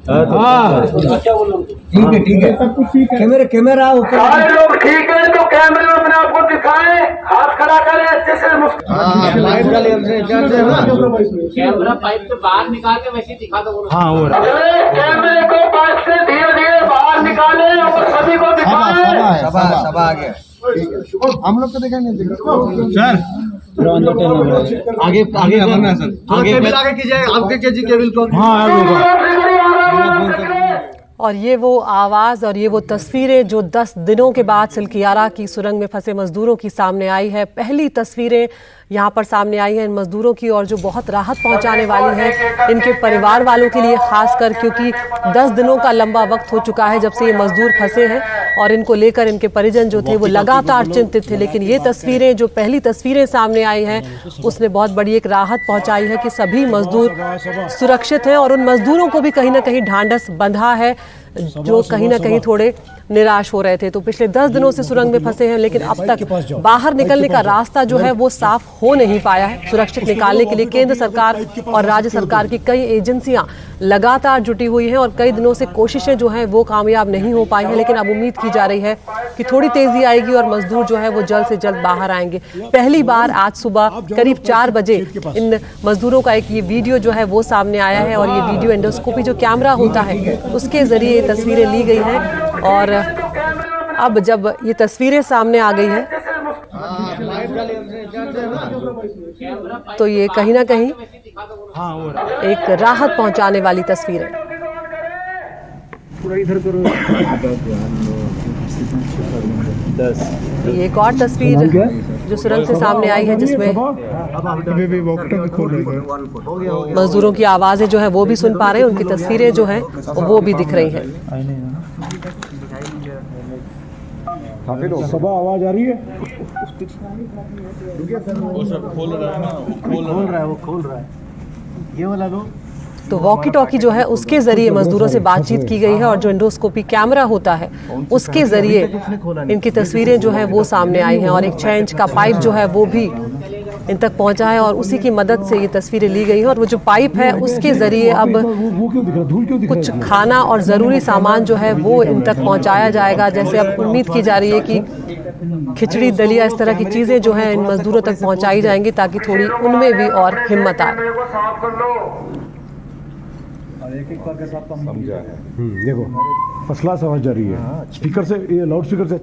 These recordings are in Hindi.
हाँ ठीक है सब कुछ ठीक है। कैमरा ऊपर सारे लोग ठीक है तो कैमरे में अपने आप को दिखाएं, हाथ खड़ा करें अच्छे से। कैमरा पाइप से बाहर निकाल के वैसे दिखा दो। हाँ हो रहा है। कैमरे को पाइप से धीरे धीरे बाहर निकालें और सभी को दिखाएं। सब आ गया। हम लोग को दिखाएंगे सर। आगे आगे करना है सर। आगे कीजिए आगे केबल को। हाँ और ये वो आवाज़ और ये वो तस्वीरें जो 10 दिनों के बाद सिलकियारा की सुरंग में फंसे मजदूरों की सामने आई है। पहली तस्वीरें यहाँ पर सामने आई हैं इन मजदूरों की, और जो बहुत राहत पहुँचाने वाली है इनके परिवार वालों के लिए, खासकर क्योंकि 10 दिनों का लंबा वक्त हो चुका है जब से ये मजदूर फंसे हैं और इनको लेकर इनके परिजन जो थे वो लगातार चिंतित थे। लेकिन ये तस्वीरें, जो पहली तस्वीरें सामने आई हैं, उसने बहुत बड़ी एक राहत पहुँचाई है कि सभी मजदूर सुरक्षित हैं और उन मजदूरों को भी कहीं ना कहीं ढांढस बंधा है जो कहीं ना कहीं थोड़े निराश हो रहे थे। तो पिछले 10 दिनों से सुरंग में फंसे हैं, लेकिन अब तक बाहर निकलने का रास्ता जो है वो साफ हो नहीं पाया है। सुरक्षित निकालने के लिए केंद्र सरकार और राज्य सरकार की कई एजेंसियां लगातार जुटी हुई हैं और कई दिनों से कोशिशें जो हैं वो कामयाब नहीं हो पाई हैं। लेकिन अब उम्मीद की जा रही है कि थोड़ी तेजी आएगी और मजदूर जो है वो जल्द से जल्द बाहर आएंगे। पहली बार आज सुबह करीब 4 बजे इन मजदूरों का एक ये वीडियो जो है वो सामने आया है और ये वीडियो एंडोस्कोपी जो कैमरा होता है उसके जरिए तस्वीरें ली गई हैं। और अब जब ये तस्वीरें सामने आ गई हैं तो ये कहीं ना कहीं एक राहत पहुंचाने वाली तस्वीर है। ये एक और तस्वीर जो सुरंग से सामने आई है जिसमें मजदूरों की आवाजें जो है वो भी सुन पा रहे हैं, उनकी तस्वीरें जो हैं वो भी दिख रही हैं। सुबह आवाज आ रही है। खोल रहा है ये वाला लो। तो वॉकी टॉकी जो है उसके जरिए मजदूरों से बातचीत की गई है और जो एंडोस्कोपी कैमरा होता है उसके जरिए इनकी तस्वीरें जो है वो सामने आई हैं और एक 6 इंच का पाइप जो है वो भी इन तक पहुंचा है और उसी की मदद से ये तस्वीरें ली गई हैं। और वो जो पाइप है उसके जरिए अब कुछ खाना और ज़रूरी सामान जो है वो इन तक पहुंचाया जाएगा। जैसे अब उम्मीद की जा रही है कि खिचड़ी, दलिया, इस तरह की चीज़ें जो हैं इन मजदूरों तक पहुंचाई जाएंगी ताकि थोड़ी उनमें भी और हिम्मत आए। एक बार के साथ समझा है। देखो फसला समझ जा रही है स्पीकर से, ये लाउड स्पीकर से।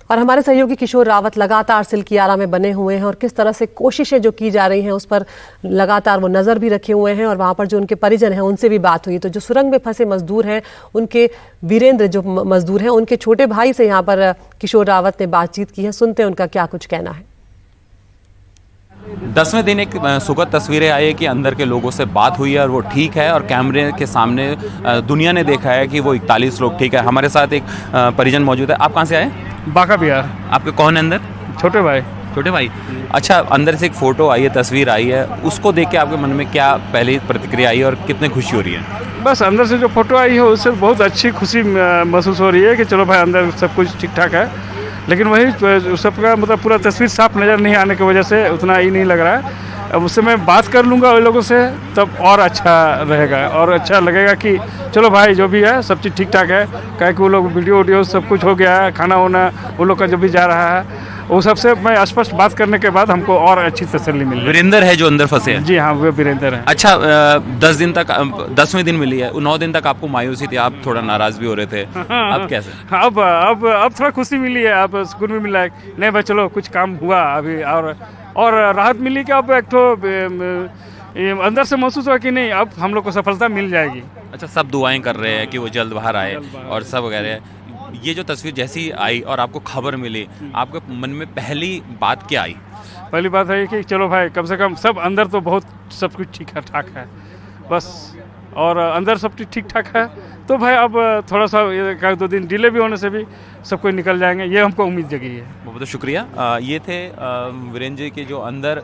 और हमारे सहयोगी किशोर रावत लगातार सिलकियारा में बने हुए हैं और किस तरह से कोशिशें जो की जा रही हैं उस पर लगातार वो नज़र भी रखे हुए हैं और वहाँ पर जो उनके परिजन हैं उनसे भी बात हुई। तो जो सुरंग में फंसे मजदूर हैं उनके वीरेंद्र जो मजदूर हैं उनके छोटे भाई से यहाँ पर किशोर रावत ने बातचीत की है। सुनते हैं उनका क्या कुछ कहना है। 10वें दिन एक सुखद तस्वीरें आई है कि अंदर के लोगों से बात हुई है और वो ठीक है और कैमरे के सामने दुनिया ने देखा है कि वो 41 लोग ठीक है। हमारे साथ एक परिजन मौजूद है। आप कहाँ से आए? बांका बिहार। आपके कौन है अंदर? छोटे भाई। छोटे भाई, अच्छा। अंदर से एक फ़ोटो आई है, तस्वीर आई है, उसको देख के आपके मन में क्या पहली प्रतिक्रिया आई है और कितनी खुशी हो रही है? बस अंदर से जो फोटो आई है उससे बहुत अच्छी खुशी महसूस हो रही है कि चलो भाई अंदर सब कुछ ठीक ठाक है। लेकिन वही सबका मतलब पूरा तस्वीर साफ नज़र नहीं आने की वजह से उतना ही नहीं लग रहा है। अब उससे मैं बात कर लूँगा उन लोगों से तब और अच्छा रहेगा और अच्छा लगेगा कि चलो भाई जो भी है सब चीज़ ठीक ठाक है। क्या कि वो लोग वीडियो सब कुछ हो गया है, खाना वाना वो लोग का जो भी जा रहा है वो सबसे मैं स्पष्ट बात करने के बाद हमको और अच्छी तसल्ली मिली। वीरेंद्र है जो अंदर फंसे हैं? जी हाँ, वो वीरेंद्र है। अच्छा, 10 दिन तक, 10वें दिन मिली है, 9 दिन तक आपको मायूसी थी, आप थोड़ा नाराज भी हो रहे थे, अब कैसे? अब थोड़ा खुशी मिली है, अब सुकून भी मिला है। नहीं भाई चलो कुछ काम हुआ अभी और राहत मिली कि अब एक तो अंदर से महसूस हुआ कि नहीं अब हम लोग को सफलता मिल जाएगी। अच्छा, सब दुआएं कर रहे हैं कि वो जल्द बाहर आए और सब वगैरह। ये जो तस्वीर जैसी आई और आपको खबर मिली, आपके मन में पहली बात क्या आई? पहली बात है कि चलो भाई कम से कम सब अंदर तो बहुत सब कुछ ठीक ठाक है बस, और अंदर सब कुछ ठीक ठाक है तो भाई अब थोड़ा सा 1-2 दिन डिले भी होने से भी सब कुछ निकल जाएंगे, ये हमको उम्मीद जगी है। बहुत बहुत शुक्रिया। ये थे वीरेंद्र जी के जो अंदर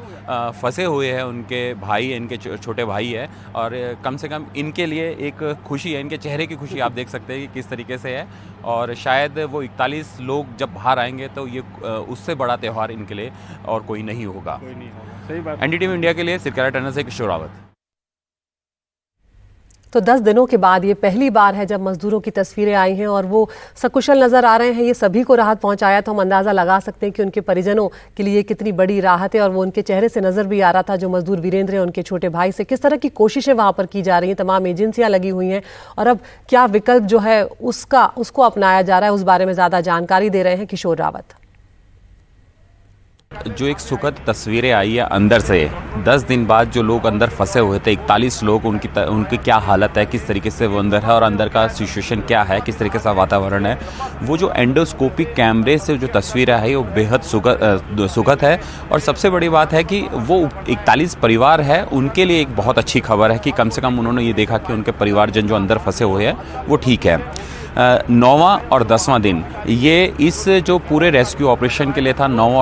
फंसे हुए हैं, उनके भाई, इनके छोटे भाई है और कम से कम इनके लिए एक खुशी है, इनके चेहरे की खुशी आप देख सकते हैं कि किस तरीके से है। और शायद वो 41 लोग जब बाहर आएंगे तो ये उससे बड़ा त्यौहार इनके लिए और कोई नहीं होगा। सही बात। एनडीटीवी इंडिया के लिए सिलकियारा टनल से किशोर रावत। तो 10 दिनों के बाद ये पहली बार है जब मजदूरों की तस्वीरें आई हैं और वो सकुशल नजर आ रहे हैं। ये सभी को राहत पहुंचाया, तो हम अंदाजा लगा सकते हैं कि उनके परिजनों के लिए कितनी बड़ी राहत है। और वो उनके चेहरे से नजर भी आ रहा था, जो मजदूर वीरेंद्र हैं, उनके छोटे भाई से किस तरह की कोशिशें वहां पर की जा रही हैं। तमाम एजेंसियां लगी हुई हैं और अब क्या विकल्प जो है उसको अपनाया जा रहा है, उस बारे में ज्यादा जानकारी दे रहे हैं किशोर रावत। जो एक सुखद तस्वीरें आई है अंदर से, 10 दिन बाद जो लोग अंदर फंसे हुए थे 41 लोग, उनकी क्या हालत है, किस तरीके से वो अंदर है और अंदर का सिचुएशन क्या है, किस तरीके से वातावरण है। वो जो एंडोस्कोपिक कैमरे से जो तस्वीरें आई वो बेहद सुखद है। और सबसे बड़ी बात है कि वो 41 परिवार है, उनके लिए एक बहुत अच्छी खबर है कि कम से कम उन्होंने ये देखा कि उनके परिवारजन जो अंदर फंसे हुए हैं वो ठीक है। 9वां और 10वां दिन, ये इस जो पूरे रेस्क्यू ऑपरेशन के लिए था, 9वां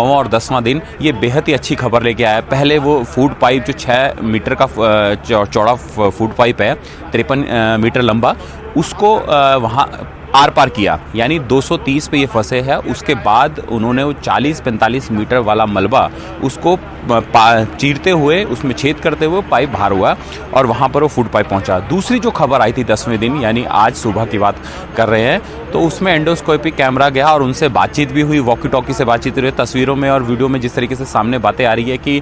और 10वां दिन ये बेहद ही अच्छी खबर लेके आया। पहले वो फूड पाइप जो 6 मीटर का चौड़ा फूड पाइप है, 53 मीटर लंबा, उसको वहाँ आर पार किया, यानी 230 पे ये फंसे हैं। उसके बाद उन्होंने वो 40-45 मीटर वाला मलबा उसको चीरते हुए, उसमें छेद करते हुए पाइप बाहर हुआ और वहाँ पर वो फूड पाइप पहुँचा। दूसरी जो खबर आई थी 10वें दिन, यानी आज सुबह की बात कर रहे हैं, तो उसमें एंडोस्कोपिक कैमरा गया और उनसे बातचीत भी हुई, वॉकी टॉकी से बातचीत हुई। तस्वीरों में और वीडियो में जिस तरीके से सामने बातें आ रही है कि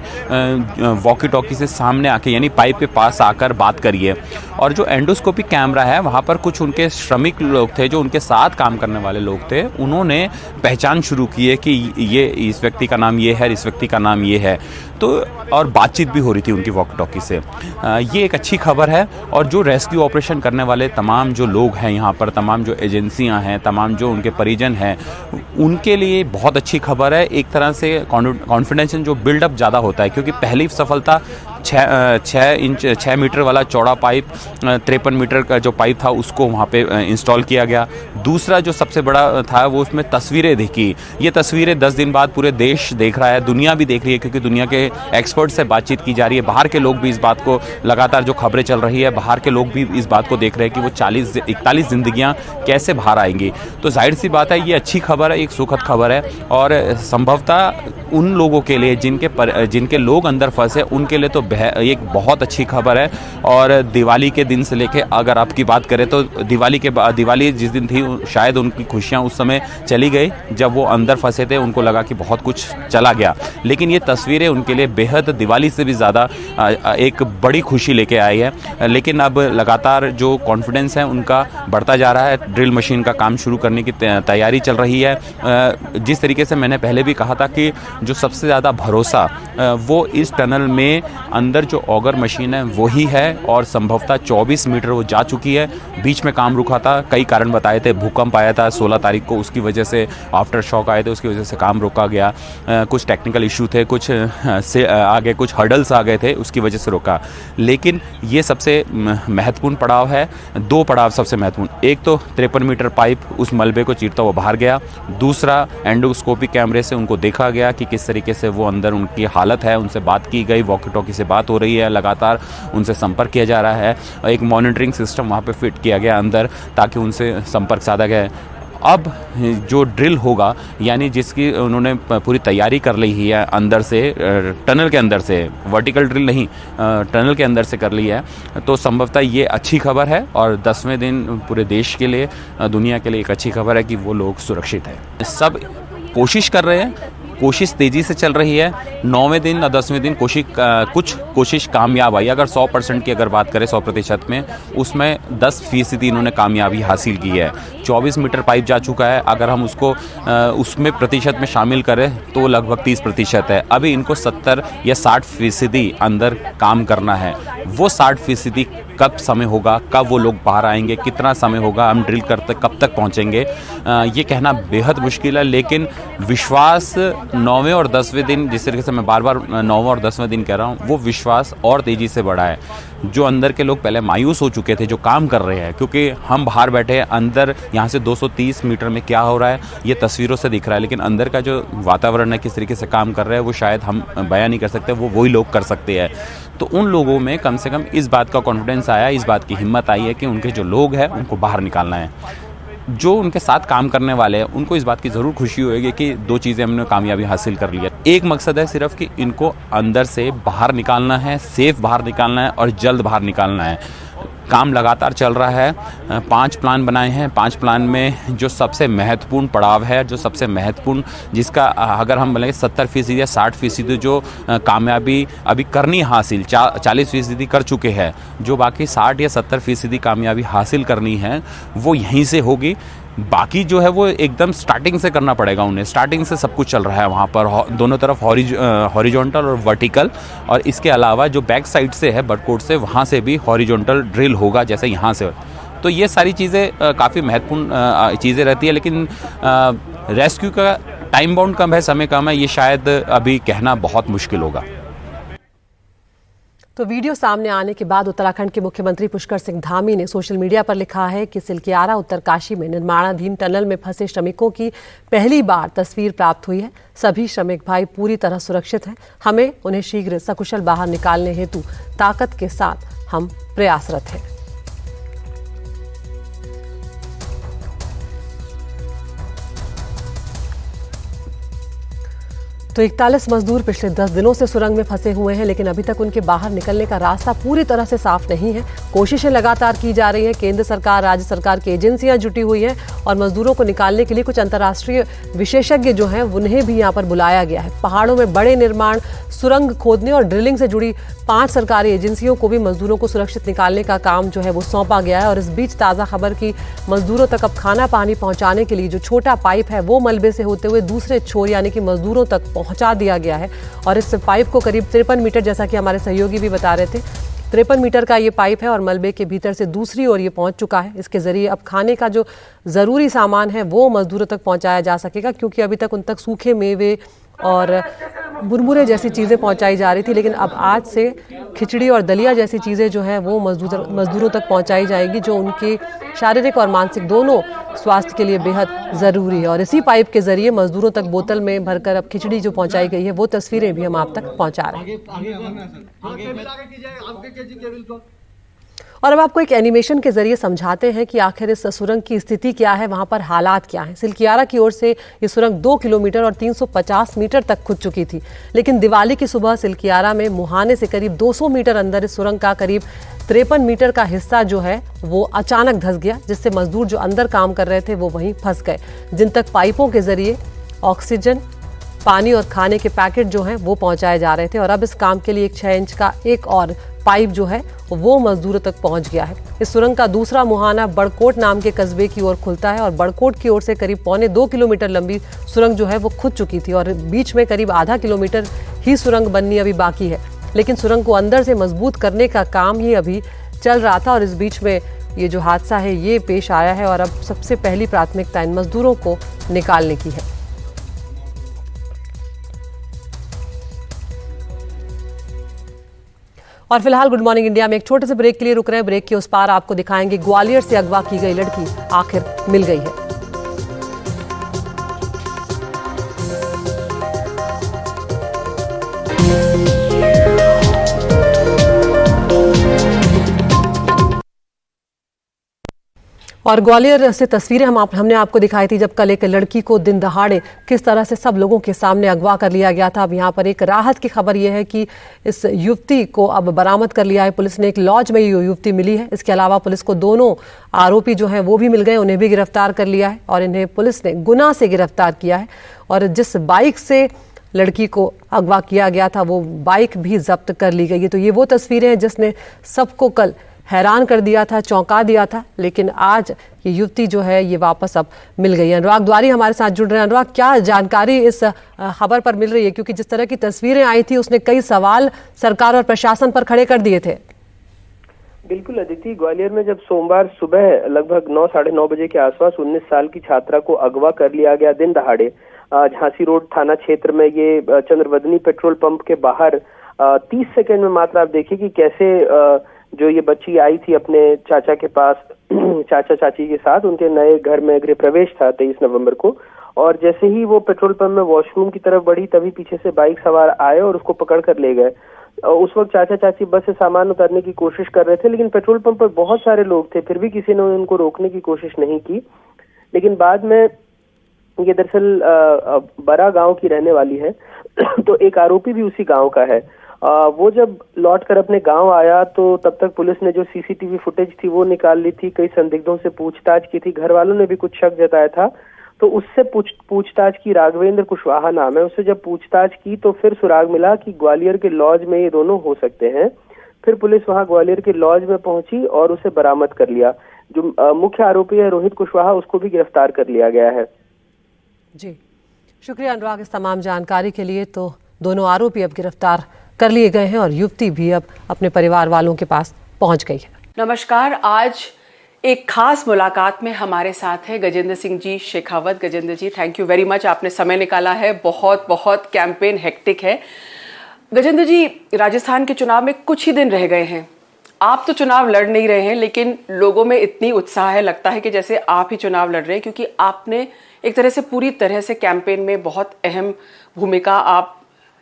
वॉकी टॉकी से सामने आके, यानी पाइप के पास आकर बात करिए। और जो एंडोस्कोपिक कैमरा है, वहाँ पर कुछ उनके श्रमिक लोग थे, जो उनके साथ काम करने वाले लोग थे, उन्होंने पहचान शुरू की है कि ये इस व्यक्ति का नाम ये है, इस व्यक्ति का नाम ये है। तो और बातचीत भी हो रही थी उनकी वॉकी टॉकी से। ये एक अच्छी खबर है। और जो रेस्क्यू ऑपरेशन करने वाले तमाम जो लोग हैं यहाँ पर, तमाम जो एजेंसियाँ हैं, तमाम जो उनके परिजन हैं, उनके लिए बहुत अच्छी खबर है। एक तरह से कॉन्फिडेंस जो बिल्डअप ज़्यादा होता है, क्योंकि पहली सफलता 6 मीटर वाला चौड़ा पाइप, 53 मीटर का जो पाइप था उसको वहाँ पे इंस्टॉल किया गया। दूसरा जो सबसे बड़ा था वो उसमें तस्वीरें देखी। ये तस्वीरें 10 दिन बाद पूरे देश देख रहा है, दुनिया भी देख रही है, क्योंकि दुनिया के एक्सपर्ट से बातचीत की जा रही है। बाहर के लोग भी इस बात को, लगातार जो खबरें चल रही है, बाहर के लोग भी इस बात को देख रहे हैं कि वो 41 जिंदगियाँ कैसे बाहर आएंगी। तो जाहिर सी बात है, ये अच्छी खबर है, एक सुखद खबर है। और संभवतः उन लोगों के लिए जिनके लोग अंदर फंसे, उनके लिए तो एक बहुत अच्छी खबर है। और दिवाली के दिन से लेके, अगर आपकी बात करें तो दिवाली जिस दिन थी, शायद उनकी खुशियां उस समय चली गई जब वो अंदर फंसे थे। उनको लगा कि बहुत कुछ चला गया, लेकिन ये तस्वीरें उनके लिए बेहद दिवाली से भी ज़्यादा एक बड़ी खुशी लेके आई है। लेकिन अब लगातार जो कॉन्फिडेंस है उनका बढ़ता जा रहा है। ड्रिल मशीन का काम शुरू करने की तैयारी चल रही है। जिस तरीके से मैंने पहले भी कहा था कि जो सबसे ज़्यादा भरोसा वो इस टनल में अंदर जो ऑगर मशीन है वही है, और संभवतः 24 मीटर वो जा चुकी है। बीच में काम रुका था, कई कारण बताए थे। भूकंप आया था 16 तारीख को, उसकी वजह से आफ्टर शॉक आए थे, उसकी वजह से काम रोका गया। कुछ टेक्निकल इशू थे, कुछ से आगे कुछ हर्डल्स आ गए थे, उसकी वजह से रोका। लेकिन ये सबसे महत्वपूर्ण पड़ाव है। 2 पड़ाव सबसे महत्वपूर्ण, एक तो 53 मीटर पाइप उस मलबे को चीरता हुआ बाहर गया। दूसरा, एंडोस्कोपिक कैमरे से उनको देखा गया कि किस तरीके से वो अंदर उनकी हालत है। उनसे बात की गई, वॉकी टॉकी से बात हो रही है, लगातार उनसे संपर्क किया जा रहा है। एक मॉनिटरिंग सिस्टम वहाँ पे फिट किया गया अंदर, ताकि उनसे संपर्क साधा गया। अब जो ड्रिल होगा, यानी जिसकी उन्होंने पूरी तैयारी कर ली है अंदर से, टनल के अंदर से, वर्टिकल ड्रिल नहीं, टनल के अंदर से कर ली है, तो संभवतः ये अच्छी खबर है। और 10वें दिन पूरे देश के लिए, दुनिया के लिए एक अच्छी खबर है कि वो लोग सुरक्षित हैं। सब कोशिश कर रहे हैं, कोशिश तेज़ी से चल रही है। 9वें दिन और 10वें दिन कुछ कोशिश कामयाब आई। अगर 100% की अगर बात करें, 100% में, उसमें 10% इन्होंने कामयाबी हासिल की है। 24 मीटर पाइप जा चुका है। अगर हम उसको उसमें प्रतिशत में शामिल करें तो लगभग 30% है। अभी इनको 70 या 60% अंदर काम करना है। वो 60% कब समय होगा, कब वो लोग बाहर आएंगे, कितना समय होगा, हम ड्रिल करते कब तक पहुंचेंगे, ये कहना बेहद मुश्किल है। लेकिन विश्वास 9वें और 10वें दिन, जिस तरीके से मैं बार बार 9वां और 10वें दिन कह रहा हूँ, वो विश्वास और तेज़ी से बढ़ा है। जो अंदर के लोग पहले मायूस हो चुके थे, जो काम कर रहे हैं, क्योंकि हम बाहर बैठे हैं, अंदर यहाँ से 230 मीटर में क्या हो रहा है ये तस्वीरों से दिख रहा है, लेकिन अंदर का जो वातावरण है, किस तरीके से काम कर रहे हैं, वो शायद हम बयां नहीं कर सकते, वो वही लोग कर सकते हैं। तो उन लोगों में कम से कम इस बात का कॉन्फिडेंस आया, इस बात की हिम्मत आई है कि उनके जो लोग हैं उनको बाहर निकालना है। जो उनके साथ काम करने वाले हैं उनको इस बात की ज़रूर खुशी होगी कि 2 चीज़ें हमने कामयाबी हासिल कर ली है। एक मकसद है सिर्फ कि इनको अंदर से बाहर निकालना है, सेफ बाहर निकालना है और जल्द बाहर निकालना है। काम लगातार चल रहा है। 5 प्लान बनाए हैं। 5 प्लान में जो सबसे महत्वपूर्ण पड़ाव है, जो सबसे महत्वपूर्ण जिसका अगर हम बोलेंगे 70% या 60% जो कामयाबी अभी करनी हासिल 40% कर चुके हैं, जो बाकी 60 या 70% कामयाबी हासिल करनी है वो यहीं से होगी। बाकी जो है वो एकदम स्टार्टिंग से करना पड़ेगा उन्हें। स्टार्टिंग से सब कुछ चल रहा है वहाँ पर, दोनों तरफ हॉरिजॉन्टल और वर्टिकल, और इसके अलावा जो बैक साइड से है बटकोट से, वहाँ से भी हॉरिजॉन्टल ड्रिल होगा जैसे यहाँ से। तो ये सारी चीज़ें काफ़ी महत्वपूर्ण चीज़ें रहती है, लेकिन रेस्क्यू का टाइम बाउंड कम है, समय कम है, ये शायद अभी कहना बहुत मुश्किल होगा। तो वीडियो सामने आने के बाद उत्तराखंड के मुख्यमंत्री पुष्कर सिंह धामी ने सोशल मीडिया पर लिखा है कि सिलकियारा उत्तरकाशी में निर्माणाधीन टनल में फंसे श्रमिकों की पहली बार तस्वीर प्राप्त हुई है। सभी श्रमिक भाई पूरी तरह सुरक्षित हैं। हमें उन्हें शीघ्र सकुशल बाहर निकालने हेतु ताकत के साथ हम प्रयासरत हैं। तो 41 मजदूर पिछले 10 दिनों से सुरंग में फंसे हुए हैं, लेकिन अभी तक उनके बाहर निकलने का रास्ता पूरी तरह से साफ नहीं है। कोशिशें लगातार की जा रही हैं। केंद्र सरकार, राज्य सरकार की एजेंसियां जुटी हुई हैं और मजदूरों को निकालने के लिए कुछ अंतर्राष्ट्रीय विशेषज्ञ जो हैं उन्हें भी यहां पर बुलाया गया है। पहाड़ों में बड़े निर्माण, सुरंग खोदने और ड्रिलिंग से जुड़ी 5 सरकारी एजेंसियों को भी मजदूरों को सुरक्षित निकालने का काम जो है वो सौंपा गया है। और इस बीच ताज़ा खबर की मजदूरों तक अब खाना पानी पहुंचाने के लिए जो छोटा पाइप है वो मलबे से होते हुए दूसरे छोर यानी कि मजदूरों तक पहुंचा दिया गया है। और इस पाइप को करीब 53 मीटर, जैसा कि हमारे सहयोगी भी बता रहे थे, 53 मीटर का ये पाइप है और मलबे के भीतर से दूसरी ओर ये पहुंच चुका है। इसके जरिए अब खाने का जो ज़रूरी सामान है वो मजदूरों तक पहुंचाया जा सकेगा, क्योंकि अभी तक उन तक सूखे मेवे और मुरमुरे जैसी चीज़ें पहुंचाई जा रही थी, लेकिन अब आज से खिचड़ी और दलिया जैसी चीज़ें जो हैं वो मजदूरों तक पहुंचाई जाएगी, जो उनके शारीरिक और मानसिक दोनों स्वास्थ्य के लिए बेहद ज़रूरी है। और इसी पाइप के जरिए मजदूरों तक बोतल में भरकर अब खिचड़ी जो पहुंचाई गई है वो तस्वीरें भी हम आप तक पहुंचा रहे हैं। और अब आपको एक एनिमेशन के जरिए समझाते हैं कि आखिर इस सुरंग की स्थिति क्या है, वहां पर हालात क्या हैं। सिलकियारा की ओर से ये सुरंग 2 किलोमीटर और 350 मीटर तक खुद चुकी थी, लेकिन दिवाली की सुबह सिलकियारा में मुहाने से करीब 200 मीटर अंदर इस सुरंग का करीब 53 मीटर का हिस्सा जो है वो अचानक धंस गया, जिससे मजदूर जो अंदर काम कर रहे थे वो वहीं फंस गए, जिन तक पाइपों के जरिए ऑक्सीजन, पानी और खाने के पैकेट जो हैं वो पहुंचाए जा रहे थे। और अब इस काम के लिए एक 6 इंच का एक और पाइप जो है वो मजदूरों तक पहुंच गया है। इस सुरंग का दूसरा मुहाना बड़कोट नाम के कस्बे की ओर खुलता है और बड़कोट की ओर से करीब 1.25 किलोमीटर लंबी सुरंग जो है वो खुद चुकी थी और बीच में करीब आधा किलोमीटर ही सुरंग बननी अभी बाकी है। लेकिन सुरंग को अंदर से मजबूत करने का काम ही अभी चल रहा था और इस बीच में ये जो हादसा है ये पेश आया है। और अब सबसे पहली प्राथमिकता इन मजदूरों को निकालने की है। और फिलहाल गुड मॉर्निंग इंडिया में एक छोटे से ब्रेक के लिए रुक रहे हैं। ब्रेक के उस पार आपको दिखाएंगे ग्वालियर से अगवा की गई लड़की आखिर मिल गई है। और ग्वालियर से तस्वीरें हमने आपको दिखाई थी जब कल एक लड़की को दिन दहाड़े किस तरह से सब लोगों के सामने अगवा कर लिया गया था। अब यहाँ पर एक राहत की खबर यह है कि इस युवती को अब बरामद कर लिया है पुलिस ने। एक लॉज में ये युवती मिली है। इसके अलावा पुलिस को दोनों आरोपी जो हैं वो भी मिल गए, उन्हें भी गिरफ्तार कर लिया है और इन्हें पुलिस ने गुनाह से गिरफ्तार किया है। और जिस बाइक से लड़की को अगवा किया गया था वो बाइक भी जब्त कर ली गई है। तो ये वो तस्वीरें हैं जिसने सबको कल हैरान कर दिया था, चौंका दिया था, लेकिन आज ये युवती जो है ये वापस अब मिल गई है। अनुराग द्वारी हमारे साथ जुड़ रहे हैं। अनुराग, क्या जानकारी इस खबर पर मिल रही है, क्योंकि जिस तरह की तस्वीरें आई थी उसने कई सवाल सरकार और प्रशासन पर खड़े कर दिए थे। बिल्कुल अदिति, ग्वालियर में जब सोमवार सुबह लगभग 9 साढ़े 9 बजे के आसपास 19 साल की छात्रा को अगवा कर लिया गया दिन दहाड़े झांसी रोड थाना क्षेत्र में, ये चंद्रवदनी पेट्रोल पंप के बाहर 30 सेकंड में मात्र आप देखिए कि कैसे जो ये बच्ची आई थी अपने चाचा के पास, चाचा चाची के साथ, उनके नए घर में गृह प्रवेश था 23 नवंबर को। और जैसे ही वो पेट्रोल पंप में वॉशरूम की तरफ बढ़ी तभी पीछे से बाइक सवार आए और उसको पकड़ कर ले गए। उस वक्त चाचा चाची बस से सामान उतारने की कोशिश कर रहे थे, लेकिन पेट्रोल पंप पर बहुत सारे लोग थे, फिर भी किसी ने उनको रोकने की कोशिश नहीं की। लेकिन बाद में ये दरअसल बरा गांव की रहने वाली है। तो एक आरोपी भी उसी गांव का है। वो जब लौट कर अपने गांव आया तो तब तक पुलिस ने जो सीसीटीवी फुटेज थी वो निकाल ली थी, कई संदिग्धों से पूछताछ की थी, घर वालों ने भी कुछ शक जताया था। तो उससे पूछताछ की, राघवेंद्र कुशवाहा नाम है, उससे जब पूछताछ की तो फिर सुराग मिला कि ग्वालियर के लॉज में ये दोनों हो सकते हैं। फिर पुलिस वहां ग्वालियर के लॉज में पहुंची और उसे बरामद कर लिया। जो मुख्य आरोपी है रोहित कुशवाहा, उसको भी गिरफ्तार कर लिया गया है। जी, शुक्रिया अनुराग इस तमाम जानकारी के लिए। तो दोनों आरोपी अब गिरफ्तार कर लिए गए हैं और युवती भी अब अपने परिवार वालों के पास पहुंच गई है। नमस्कार, आज एक खास मुलाकात में हमारे साथ है गजेंद्र सिंह जी शेखावत। गजेंद्र जी, थैंक यू वेरी मच, आपने समय निकाला है। बहुत बहुत कैंपेन हेक्टिक है। गजेंद्र जी, राजस्थान के चुनाव में कुछ ही दिन रह गए हैं। आप तो चुनाव लड़ नहीं रहे हैं, लेकिन लोगों में इतनी उत्साह है, लगता है कि जैसे आप ही चुनाव लड़ रहे हैं, क्योंकि आपने एक तरह से पूरी तरह से कैंपेन में बहुत अहम भूमिका आप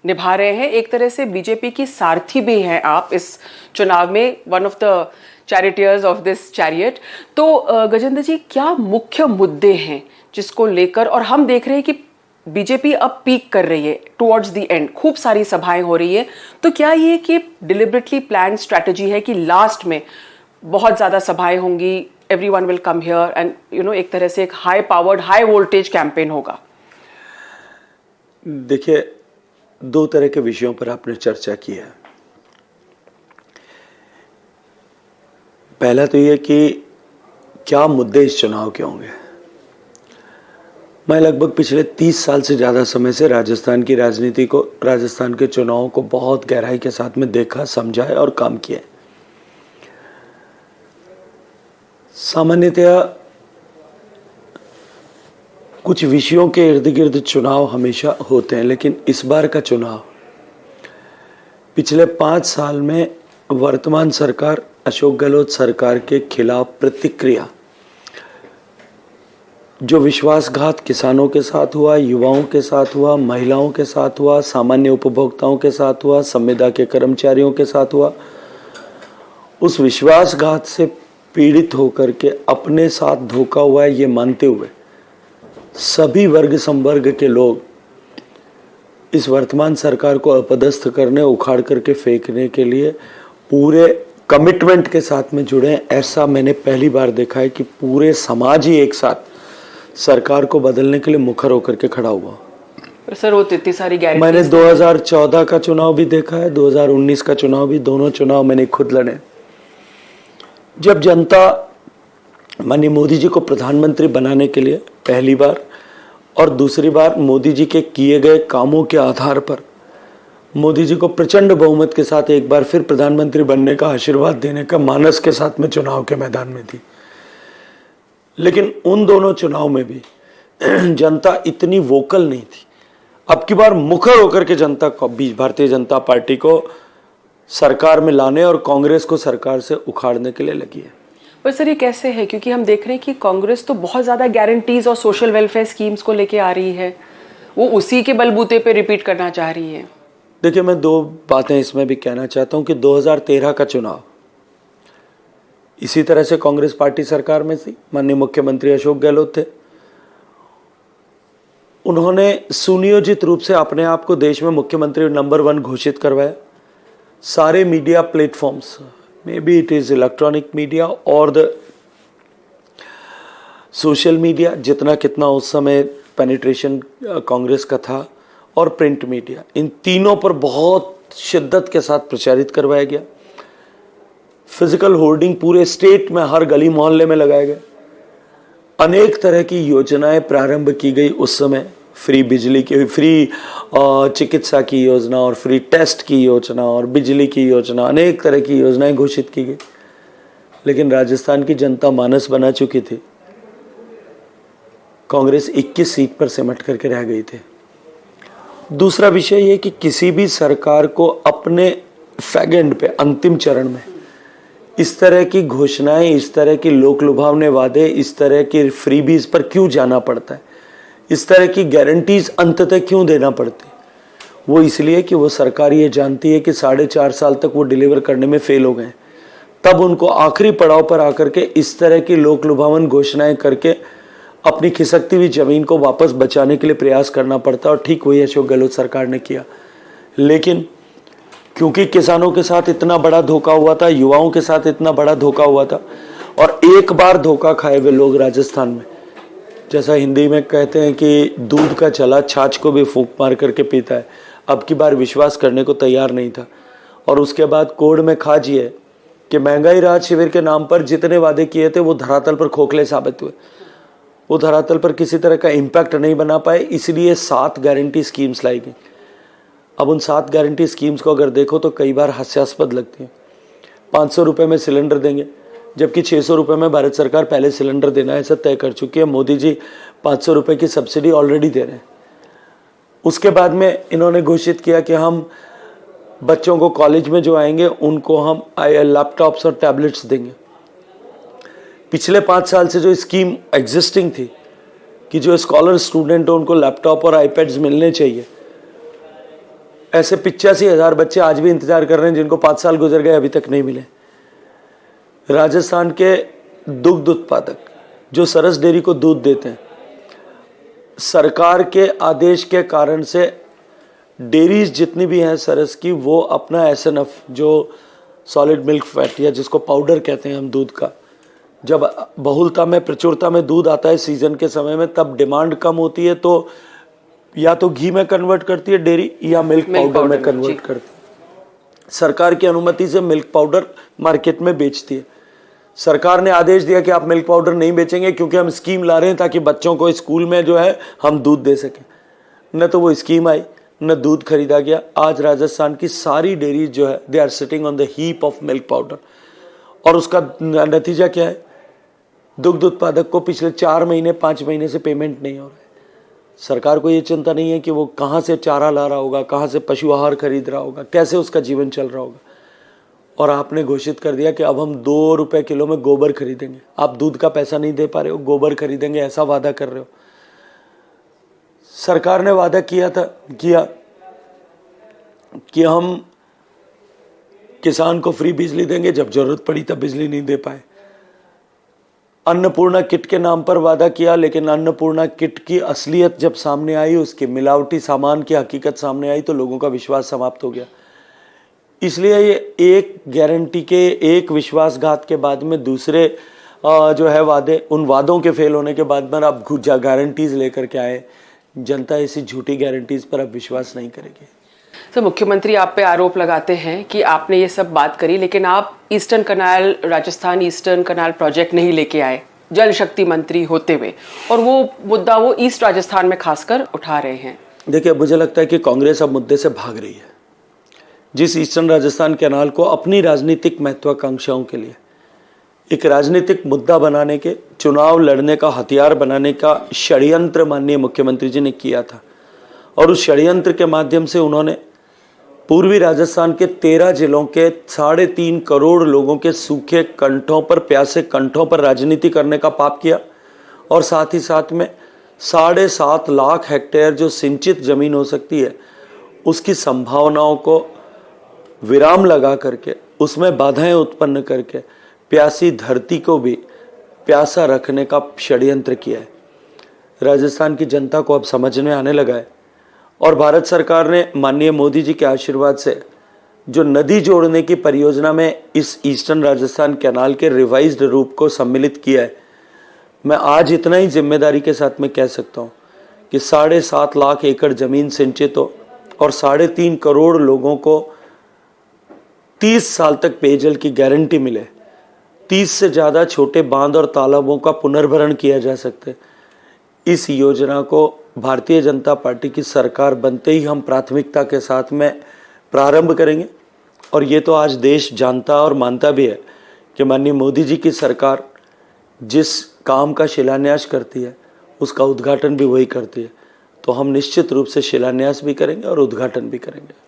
निभा रहे हैं। एक तरह से बीजेपी की सारथी भी हैं आप इस चुनाव में, one of the charioteers of this chariot. तो गजेंद्र जी, क्या मुख्य मुद्दे हैं जिसको लेकर, और हम देख रहे हैं कि बीजेपी अब पीक कर रही है टुवर्ड्स द एंड, खूब सारी सभाएं हो रही है, तो क्या ये कि डिलिबरेटली प्लान स्ट्रैटेजी है कि लास्ट में बहुत ज्यादा सभाएं होंगी, everyone will come here and एक तरह से एक high powered high voltage campaign होगा? देखिए, दो तरह के विषयों पर आपने चर्चा की है। पहला तो ये कि क्या मुद्दे इस चुनाव के होंगे। मैं लगभग पिछले 30 साल से ज़्यादा समय से राजस्थान की राजनीति को, राजस्थान के चुनावों को बहुत गहराई के साथ में देखा, समझा है और काम किया। सामान्यतया कुछ विषयों के इर्द गिर्द चुनाव हमेशा होते हैं, लेकिन इस बार का चुनाव पिछले 5 साल में वर्तमान सरकार, अशोक गहलोत सरकार के खिलाफ प्रतिक्रिया, जो विश्वासघात किसानों के साथ हुआ, युवाओं के साथ हुआ, महिलाओं के साथ हुआ, सामान्य उपभोक्ताओं के साथ हुआ, संविदा के कर्मचारियों के साथ हुआ, उस विश्वासघात से पीड़ित होकर के अपने साथ धोखा हुआ है ये मानते हुए सभी वर्ग संवर्ग के लोग इस वर्तमान सरकार को अपदस्थ करने, उखाड़ करके फेंकने के लिए पूरे कमिटमेंट के साथ में जुड़े हैं। ऐसा मैंने पहली बार देखा है कि पूरे समाज ही एक साथ सरकार को बदलने के लिए मुखर होकर के खड़ा हुआ। सर, वो इतनी सारी गारंटी, मैंने 2014 का चुनाव भी देखा है, 2019 का चुनाव भी, दोनों चुनाव मैंने खुद लड़े। जब जनता माननीय मोदी जी को प्रधानमंत्री बनाने के लिए पहली बार और दूसरी बार मोदी जी के किए गए कामों के आधार पर मोदी जी को प्रचंड बहुमत के साथ एक बार फिर प्रधानमंत्री बनने का आशीर्वाद देने का मानस के साथ में चुनाव के मैदान में थी, लेकिन उन दोनों चुनाव में भी जनता इतनी वोकल नहीं थी। अब की बार मुखर होकर के जनता को, भारतीय जनता पार्टी को सरकार में लाने और कांग्रेस को सरकार से उखाड़ने के लिए लगी है। पर सर, ये कैसे है? क्योंकि हम देख रहे हैं कि कांग्रेस तो बहुत ज्यादा गारंटीज और सोशल वेलफेयर स्कीम्स को लेके आ रही है, वो उसी के बलबूते पे रिपीट करना चाह रही है। देखिए, मैं दो बातें इसमें भी कहना चाहता हूं कि 2013 का चुनाव इसी तरह से कांग्रेस पार्टी सरकार में थी, माननीय मुख्यमंत्री अशोक गहलोत थे। उन्होंने सुनियोजित रूप से अपने आप को देश में मुख्यमंत्री नंबर 1 घोषित करवाया। सारे media platforms, may be it is electronic media और द सोशल मीडिया, जितना कितना उस समय पेनिट्रेशन कांग्रेस का था, और प्रिंट मीडिया, इन तीनों पर बहुत शिद्दत के साथ प्रचारित करवाया गया। फिजिकल होर्डिंग पूरे स्टेट में हर गली मोहल्ले में लगाए गए। अनेक तरह की योजनाएं प्रारंभ की गई उस समय, फ्री बिजली की, फ्री चिकित्सा की योजना और फ्री टेस्ट की योजना और बिजली की योजना, अनेक तरह की योजनाएं घोषित की गई। लेकिन राजस्थान की जनता मानस बना चुकी थी। कांग्रेस 21 सीट पर सिमट करके रह गई थी। दूसरा विषय ये कि किसी भी सरकार को अपने फैगेंड पे, अंतिम चरण में इस तरह की घोषणाएं, इस तरह की लोक लुभावने वादे, इस तरह की फ्रीबीज पर क्यों जाना पड़ता है, इस तरह की गारंटीज अंततः क्यों देना पड़ती? वो इसलिए कि वो सरकार ये जानती है कि 4.5 साल तक वो डिलीवर करने में फेल हो गए। तब उनको आखिरी पड़ाव पर आकर के इस तरह की लोक लुभावन घोषणाएं करके अपनी खिसकती हुई ज़मीन को वापस बचाने के लिए प्रयास करना पड़ता, और ठीक वही अशोक गहलोत सरकार ने किया। लेकिन क्योंकि किसानों के साथ इतना बड़ा धोखा हुआ था, युवाओं के साथ इतना बड़ा धोखा हुआ था, और एक बार धोखा खाए हुए लोग राजस्थान में, जैसा हिंदी में कहते हैं कि दूध का चला छाछ को भी फूंक मार करके पीता है, अब की बार विश्वास करने को तैयार नहीं था। और उसके बाद कोड में खाज ये है कि महंगाई राहत शिविर के नाम पर जितने वादे किए थे वो धरातल पर खोखले साबित हुए, वो धरातल पर किसी तरह का इम्पैक्ट नहीं बना पाए, इसलिए 7 गारंटी स्कीम्स लाई गई। अब उन 7 गारंटी स्कीम्स को अगर देखो तो कई बार हास्यास्पद लगती हैं। 500 रुपये में सिलेंडर देंगे, जबकि 600 रुपये में भारत सरकार पहले सिलेंडर देना ऐसा तय कर चुकी है। मोदी जी 500 रुपये की सब्सिडी ऑलरेडी दे रहे हैं। उसके बाद में इन्होंने घोषित किया कि हम बच्चों को कॉलेज में जो आएंगे उनको हम लैपटॉप्स और टैबलेट्स देंगे। पिछले 5 साल से जो स्कीम एग्जिस्टिंग थी कि जो स्कॉलर स्टूडेंट हो उनको लैपटॉप और आईपैड्स मिलने चाहिए, ऐसे 85,000 बच्चे आज भी इंतजार कर रहे हैं जिनको 5 साल गुजर गए अभी तक नहीं मिले। राजस्थान के दुग्ध उत्पादक जो सरस डेयरी को दूध देते हैं, सरकार के आदेश के कारण से डेयरीज जितनी भी हैं सरस की, वो अपना एसएनएफ जो सॉलिड मिल्क फैट या जिसको पाउडर कहते हैं हम दूध का, जब बहुलता में प्रचुरता में दूध आता है सीजन के समय में, तब डिमांड कम होती है तो या तो घी में कन्वर्ट करती है डेयरी या मिल्क पाउडर में कन्वर्ट करती है। सरकार की अनुमति से मिल्क पाउडर मार्केट में बेचती है। सरकार ने आदेश दिया कि आप मिल्क पाउडर नहीं बेचेंगे क्योंकि हम स्कीम ला रहे हैं ताकि बच्चों को स्कूल में जो है हम दूध दे सकें। न तो वो स्कीम आई न दूध खरीदा गया। आज राजस्थान की सारी डेयरी जो है they are sitting on the heap of milk powder, और उसका नतीजा क्या है? दुग्ध उत्पादक को पिछले 4 महीने 5 महीने से पेमेंट नहीं हो रहा है। सरकार को ये चिंता नहीं है कि वो कहाँ से चारा ला रहा होगा, कहाँ से पशु आहार खरीद रहा होगा, कैसे उसका जीवन चल रहा होगा। और आपने घोषित कर दिया कि अब हम 2 रुपए किलो में गोबर खरीदेंगे। आप दूध का पैसा नहीं दे पा रहे हो, गोबर खरीदेंगे ऐसा वादा कर रहे हो। सरकार ने वादा किया कि हम किसान को फ्री बिजली देंगे, जब जरूरत पड़ी तब बिजली नहीं दे पाए। अन्नपूर्णा किट के नाम पर वादा किया, लेकिन अन्नपूर्णा किट की असलियत जब सामने आई, उसके मिलावटी सामान की हकीकत सामने आई तो लोगों का विश्वास समाप्त हो गया। इसलिए ये एक गारंटी के एक विश्वासघात के बाद में दूसरे जो है वादे, उन वादों के फेल होने के बाद में अब गारंटीज लेकर के आए। जनता ऐसी झूठी गारंटीज पर अब विश्वास नहीं करेगी। तो मुख्यमंत्री आप पे आरोप लगाते हैं कि आपने ये सब बात करी, लेकिन आप ईस्टर्न कनाल, राजस्थान ईस्टर्न कनाल प्रोजेक्ट नहीं लेके आए जल शक्ति मंत्री होते हुए, और वो मुद्दा वो ईस्ट राजस्थान में खासकर उठा रहे हैं। देखिए, मुझे लगता है कि कांग्रेस अब मुद्दे से भाग रही है। जिस ईस्टर्न राजस्थान कैनाल को अपनी राजनीतिक महत्वाकांक्षाओं के लिए एक राजनीतिक मुद्दा बनाने के, चुनाव लड़ने का हथियार बनाने का षड्यंत्र माननीय मुख्यमंत्री जी ने किया था, और उस षड्यंत्र के माध्यम से उन्होंने पूर्वी राजस्थान के 13 जिलों के 3.5 करोड़ लोगों के सूखे कंठों पर, प्यासे कंठों पर राजनीति करने का पाप किया। और साथ ही साथ में 7.5 लाख हेक्टेयर जो सिंचित जमीन हो सकती है, उसकी संभावनाओं को विराम लगा करके, उसमें बाधाएं उत्पन्न करके प्यासी धरती को भी प्यासा रखने का षड्यंत्र किया है। राजस्थान की जनता को अब समझ में आने लगा है, और भारत सरकार ने माननीय मोदी जी के आशीर्वाद से जो नदी जोड़ने की परियोजना में इस ईस्टर्न राजस्थान कैनाल के रिवाइज्ड रूप को सम्मिलित किया है। मैं आज इतना ही जिम्मेदारी के साथ में कह सकता हूँ कि 7.5 लाख एकड़ जमीन सिंचित हो और 3.5 करोड़ लोगों को 30 साल तक पेयजल की गारंटी मिले, 30 से ज़्यादा छोटे बांध और तालाबों का पुनर्भरण किया जा सकते। इस योजना को भारतीय जनता पार्टी की सरकार बनते ही हम प्राथमिकता के साथ में प्रारंभ करेंगे। और ये तो आज देश जानता और मानता भी है कि माननीय मोदी जी की सरकार जिस काम का शिलान्यास करती है उसका उद्घाटन भी वही करती है। तो हम निश्चित रूप से शिलान्यास भी करेंगे और उद्घाटन भी करेंगे।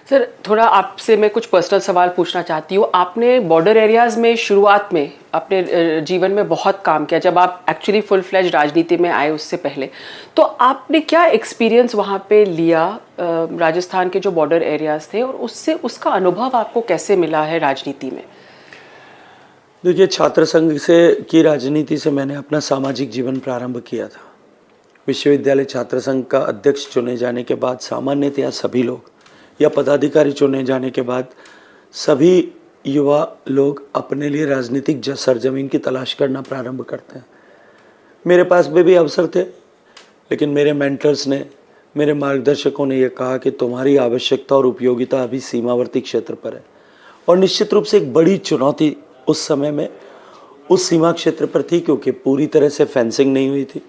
सर, थोड़ा आपसे मैं कुछ पर्सनल सवाल पूछना चाहती हूँ। आपने बॉर्डर एरियाज़ में शुरुआत में अपने जीवन में बहुत काम किया, जब आप एक्चुअली फुल फ्लेज राजनीति में आए उससे पहले, तो आपने क्या एक्सपीरियंस वहाँ पे लिया राजस्थान के जो बॉर्डर एरियाज़ थे, और उससे उसका अनुभव आपको कैसे मिला है राजनीति में? देखिए, छात्र संघ से की राजनीति से मैंने अपना सामाजिक जीवन प्रारंभ किया था। विश्वविद्यालय छात्र संघ का अध्यक्ष चुने जाने के बाद सामान्यतया सभी लोग या पदाधिकारी चुने जाने के बाद सभी युवा लोग अपने लिए राजनीतिक सरजमीन की तलाश करना प्रारंभ करते हैं। मेरे पास भी अवसर थे, लेकिन मेरे मेंटर्स ने, मेरे मार्गदर्शकों ने यह कहा कि तुम्हारी आवश्यकता और उपयोगिता अभी सीमावर्ती क्षेत्र पर है। और निश्चित रूप से एक बड़ी चुनौती उस समय में उस सीमा क्षेत्र पर थी, क्योंकि पूरी तरह से फेंसिंग नहीं हुई थी।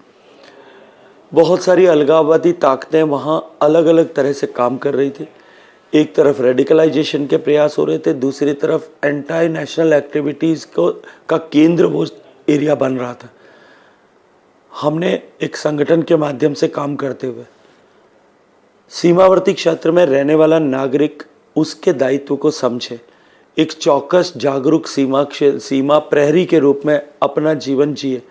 बहुत सारी अलगाववादी ताकतें वहाँ अलग अलग तरह से काम कर रही थी। एक तरफ रेडिकलाइजेशन के प्रयास हो रहे थे, दूसरी तरफ एंटी नेशनल एक्टिविटीज़ का केंद्र वो एरिया बन रहा था। हमने एक संगठन के माध्यम से काम करते हुए सीमावर्ती क्षेत्र में रहने वाला नागरिक उसके दायित्व को समझे, एक चौकस जागरूक सीमा प्रहरी के रूप में अपना जीवन जिए,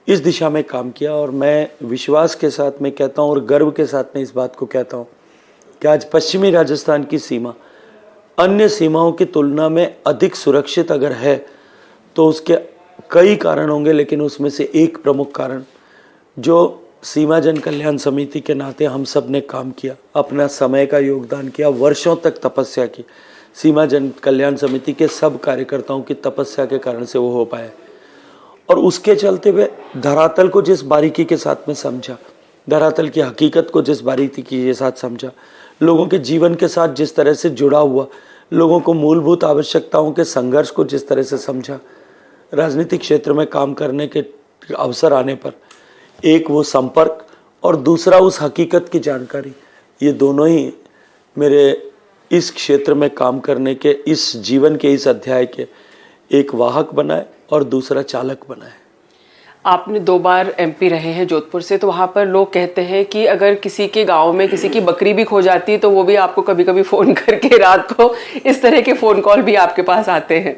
इस दिशा में काम किया। और मैं विश्वास के साथ में कहता हूँ और गर्व के साथ में इस बात को कहता हूँ कि आज पश्चिमी राजस्थान की सीमा अन्य सीमाओं की तुलना में अधिक सुरक्षित अगर है तो उसके कई कारण होंगे, लेकिन उसमें से एक प्रमुख कारण जो सीमा जन कल्याण समिति के नाते हम सब ने काम किया, अपना समय का योगदान किया, वर्षों तक तपस्या की। सीमा जन कल्याण समिति के सब कार्यकर्ताओं की तपस्या के कारण से वो हो पाए। और उसके चलते हुए धरातल को जिस बारीकी के साथ में समझा, धरातल की हकीकत को जिस बारीकी के साथ समझा, लोगों के जीवन के साथ जिस तरह से जुड़ा हुआ, लोगों को मूलभूत आवश्यकताओं के संघर्ष को जिस तरह से समझा, राजनीतिक क्षेत्र में काम करने के अवसर आने पर एक वो संपर्क और दूसरा उस हकीकत की जानकारी, ये दोनों ही मेरे इस क्षेत्र में काम करने के, इस जीवन के इस अध्याय के एक वाहक बनाए और दूसरा चालक बनाए। आपने 2 बार एमपी रहे हैं जोधपुर से, तो वहाँ पर लोग कहते हैं कि अगर किसी के गांव में किसी की बकरी भी खो जाती है तो वो भी आपको कभी कभी फ़ोन करके रात को इस तरह के फ़ोन कॉल भी आपके पास आते हैं।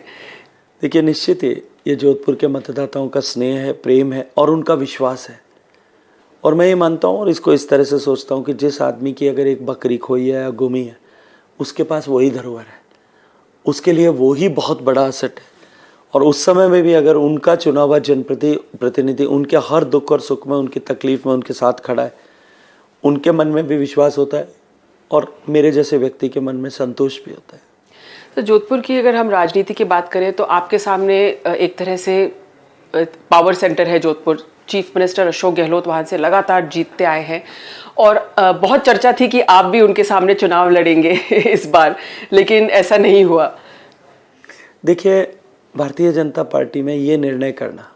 देखिए, निश्चित ही ये जोधपुर के मतदाताओं का स्नेह है, प्रेम है और उनका विश्वास है। और मैं ये मानता हूँ और इसको इस तरह से सोचता हूँ कि जिस आदमी की अगर एक बकरी खोई है या गुमी है, उसके पास वही धरोहर है, उसके लिए वो ही बहुत बड़ा असेट है। और उस समय में भी अगर उनका चुना हुआ जनप्रतिनिधि उनके हर दुख और सुख में, उनकी तकलीफ में उनके साथ खड़ा है, उनके मन में भी विश्वास होता है और मेरे जैसे व्यक्ति के मन में संतोष भी होता है। तो जोधपुर की अगर हम राजनीति की बात करें तो आपके सामने एक तरह से पावर सेंटर है जोधपुर। चीफ मिनिस्टर अशोक गहलोत वहाँ से लगातार जीतते आए हैं और बहुत चर्चा थी कि आप भी उनके सामने चुनाव लड़ेंगे इस बार, लेकिन ऐसा नहीं हुआ। देखिए, भारतीय जनता पार्टी में ये निर्णय करना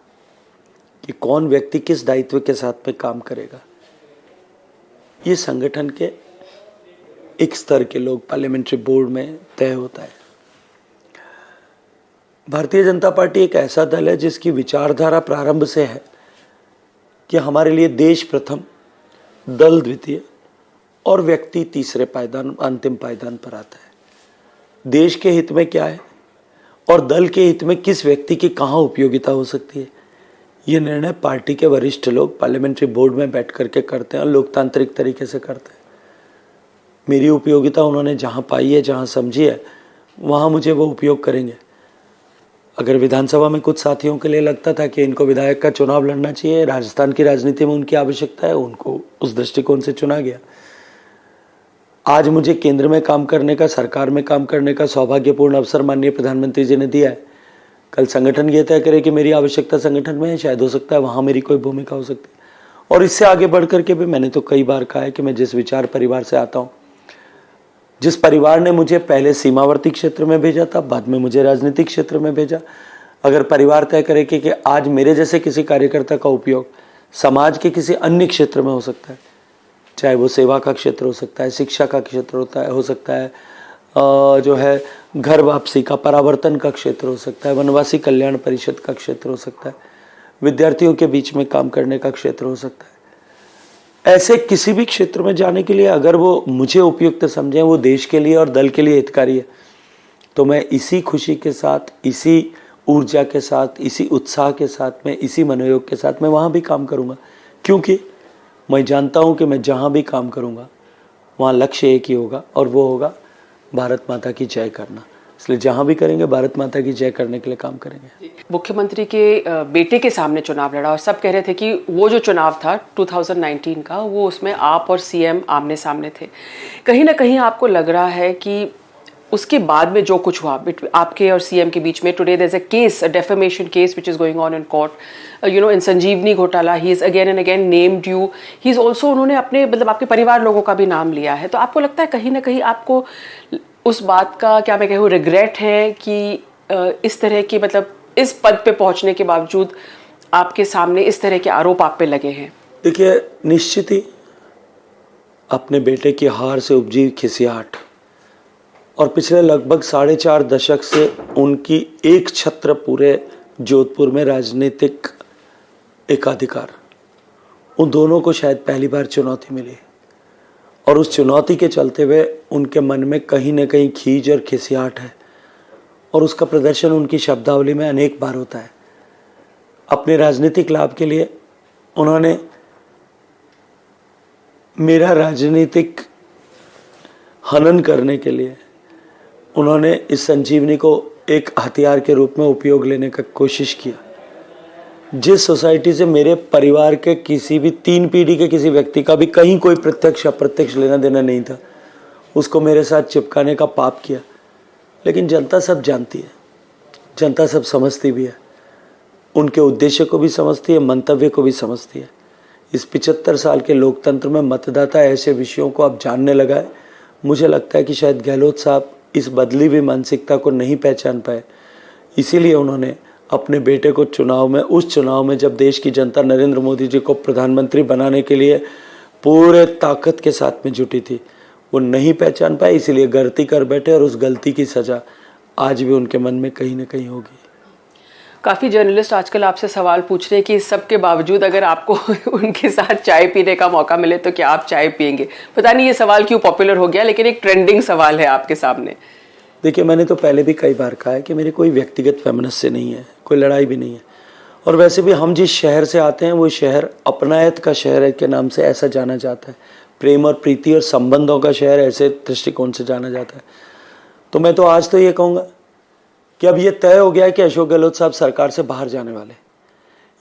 कि कौन व्यक्ति किस दायित्व के साथ में काम करेगा, ये संगठन के एक स्तर के लोग पार्लियामेंट्री बोर्ड में तय होता है। भारतीय जनता पार्टी एक ऐसा दल है जिसकी विचारधारा प्रारंभ से है कि हमारे लिए देश प्रथम, दल द्वितीय और व्यक्ति तीसरे पायदान, अंतिम पायदान पर आता है। देश के हित में क्या है और दल के हित में किस व्यक्ति की कहाँ उपयोगिता हो सकती है, ये निर्णय पार्टी के वरिष्ठ लोग पार्लियामेंट्री बोर्ड में बैठ करके करते हैं और लोकतांत्रिक तरीके से करते हैं। मेरी उपयोगिता उन्होंने जहाँ पाई है, जहाँ समझी है, वहाँ मुझे वो उपयोग करेंगे। अगर विधानसभा में कुछ साथियों के लिए लगता था कि इनको विधायक का चुनाव लड़ना चाहिए, राजस्थान की राजनीति में उनकी आवश्यकता है, उनको उस दृष्टिकोण से चुना गया। आज मुझे केंद्र में काम करने का, सरकार में काम करने का सौभाग्यपूर्ण अवसर माननीय प्रधानमंत्री जी ने दिया है। कल संगठन ये तय करे कि मेरी आवश्यकता संगठन में है, शायद हो सकता है वहाँ मेरी कोई भूमिका हो सकती है। और इससे आगे बढ़ करके भी मैंने तो कई बार कहा है कि मैं जिस विचार परिवार से आता हूँ, जिस परिवार ने मुझे पहले सीमावर्ती क्षेत्र में भेजा था, बाद में मुझे राजनीतिक क्षेत्र में भेजा, अगर परिवार तय करे कि आज मेरे जैसे किसी कार्यकर्ता का उपयोग समाज के किसी अन्य क्षेत्र में हो सकता है, चाहे वो सेवा का क्षेत्र हो सकता है, शिक्षा का क्षेत्र हो सकता है, जो है घर वापसी का, परावर्तन का क्षेत्र हो सकता है, वनवासी कल्याण परिषद का क्षेत्र हो सकता है, विद्यार्थियों के बीच में काम करने का क्षेत्र हो सकता है, ऐसे किसी भी क्षेत्र में जाने के लिए अगर वो मुझे उपयुक्त समझें, वो देश के लिए और दल के लिए हितकारी है, तो मैं इसी खुशी के साथ, इसी ऊर्जा के साथ, इसी उत्साह के साथ में, इसी मनोयोग के साथ मैं वहाँ भी काम करूँगा। क्योंकि मैं जानता हूँ कि मैं जहाँ भी काम करूँगा वहाँ लक्ष्य एक ही होगा और वो होगा भारत माता की जय करना, इसलिए जहाँ भी करेंगे भारत माता की जय करने के लिए काम करेंगे। मुख्यमंत्री के बेटे के सामने चुनाव लड़ा और सब कह रहे थे कि वो जो चुनाव था 2019 का, वो उसमें आप और सीएम आमने सामने थे। कहीं ना कहीं आपको लग रहा है कि उसके बाद में जो कुछ हुआ आपके और सीएम के बीच में, today there is a case, a defamation case which is going on in court, you know, in Sanjivani घोटाला, he is again and again named you, he is also, उन्होंने अपने मतलब आपके परिवार लोगों का भी नाम लिया है। तो आपको लगता है कहीं ना कहीं आपको उस बात का, क्या मैं कहूँ, रिग्रेट है कि इस तरह की, मतलब इस पद पे पहुंचने के बावजूद आपके सामने इस तरह के आरोप आप पे लगे हैं? देखिए, निश्चित ही अपने बेटे की हार से उपजी खिसियाहट और पिछले लगभग 4.5 दशक से उनकी एक छत्र पूरे जोधपुर में राजनीतिक एकाधिकार, उन दोनों को शायद पहली बार चुनौती मिली और उस चुनौती के चलते हुए उनके मन में कहीं ना कहीं खींच और खिसियाहट है और उसका प्रदर्शन उनकी शब्दावली में अनेक बार होता है। अपने राजनीतिक लाभ के लिए उन्होंने मेरा राजनीतिक हनन करने के लिए उन्होंने इस संजीवनी को एक हथियार के रूप में उपयोग लेने का कोशिश किया। जिस सोसाइटी से मेरे परिवार के किसी भी 3 पीढ़ी के किसी व्यक्ति का भी कहीं कोई प्रत्यक्ष अप्रत्यक्ष लेना देना नहीं था, उसको मेरे साथ चिपकाने का पाप किया। लेकिन जनता सब जानती है, जनता सब समझती भी है, उनके उद्देश्य को भी समझती है, मंतव्य को भी समझती है। इस 75 साल के लोकतंत्र में मतदाता ऐसे विषयों को अब जानने लगा है। मुझे लगता है कि शायद गहलोत साहब इस बदली हुई मानसिकता को नहीं पहचान पाए, इसीलिए उन्होंने अपने बेटे को चुनाव में, उस चुनाव में जब देश की जनता नरेंद्र मोदी जी को प्रधानमंत्री बनाने के लिए पूरे ताकत के साथ में जुटी थी, वो नहीं पहचान पाए, इसीलिए गलती कर बैठे और उस गलती की सज़ा आज भी उनके मन में कहीं ना कहीं होगी। काफ़ी जर्नलिस्ट आजकल आपसे सवाल पूछ रहे हैं कि इस सब के बावजूद अगर आपको उनके साथ चाय पीने का मौका मिले तो क्या आप चाय पिएंगे? पता नहीं ये सवाल क्यों पॉपुलर हो गया, लेकिन एक ट्रेंडिंग सवाल है आपके सामने। देखिए, मैंने तो पहले भी कई बार कहा है कि मेरी कोई व्यक्तिगत फेमिनिस्ट नहीं है, कोई लड़ाई भी नहीं है। और वैसे भी हम जिस शहर से आते हैं वो शहर अपनायत का शहर है के नाम से ऐसा जाना जाता है, प्रेम और प्रीति और संबंधों का शहर ऐसे दृष्टिकोण से जाना जाता है। तो मैं तो आज तो ये कहूँगा कि अब ये तय हो गया है कि अशोक गहलोत साहब सरकार से बाहर जाने वाले।